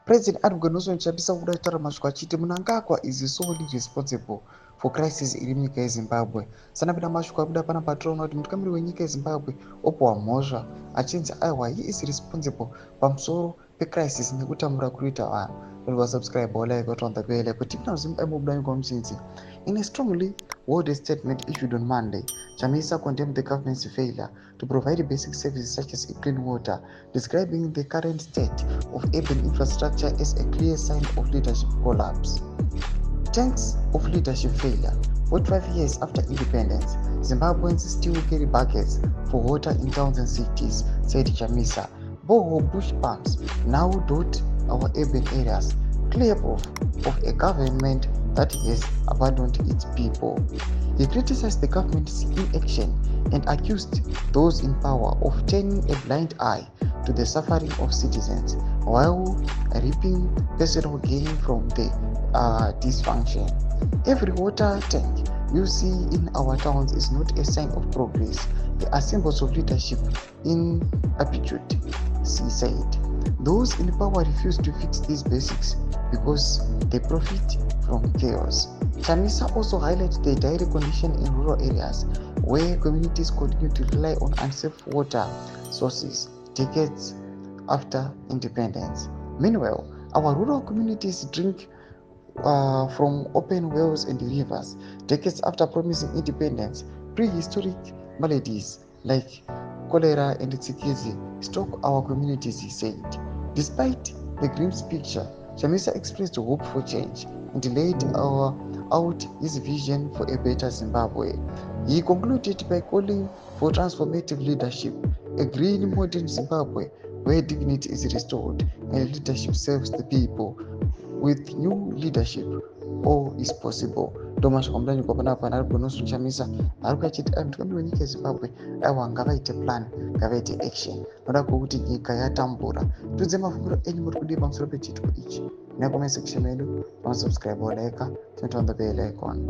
President NACHAMISA kutaura mashoko achiti Mnangagwa is solely responsible for crisis iri munyika yeZimbabwe. Sanapinda mashoko abuda pana patroona kuti mutungamiri wenyika yeZimbabwe opuwa mhosva achinzi aiwa he is responsible pamusoro pecrisis nekutambura kuita vanhu. Subscribe or like on the bell kuti in a strongly worded statement issued on Monday, CHAMISA condemned the government's failure to provide basic services such as clean water, describing the current state of urban infrastructure as a clear sign of leadership collapse. Thanks of leadership failure. 45 years after independence, Zimbabweans still carry buckets for water in towns and cities, said CHAMISA. Borehole bush pumps now dot our urban areas, clear proof of a government that has abandoned its people. He criticized the government's inaction and accused those in power of turning a blind eye to the suffering of citizens while reaping personal gain from the dysfunction. Every water tank you see in our towns is not a sign of progress. They are symbols of leadership in aptitude, she said. Those in power refuse to fix these basics because they profit from chaos. CHAMISA also highlighted the dire condition in rural areas where communities continue to rely on unsafe water sources decades after independence. Meanwhile, our rural communities drink from open wells and rivers decades after promising independence. Prehistoric maladies like cholera and tshikizi stalk our communities, he said. Despite the grim picture, CHAMISA expressed hope for change and laid out his vision for a better Zimbabwe. He concluded by calling for transformative leadership, a green modern Zimbabwe where dignity is restored and leadership serves the people. With new leadership, all is possible. Thomas Komdani Kopanapa NACHAMISA arukachiti mutungamiri wenyika yeZimbabwe aiwa ngavaite plan, ngavaite action. Noda kuti nyika yatambura. Tudze mafungiro enyu muri kudii pamusoro pechitiko ichi. Nekume section medu, subscribe or like, turn on the bell icon.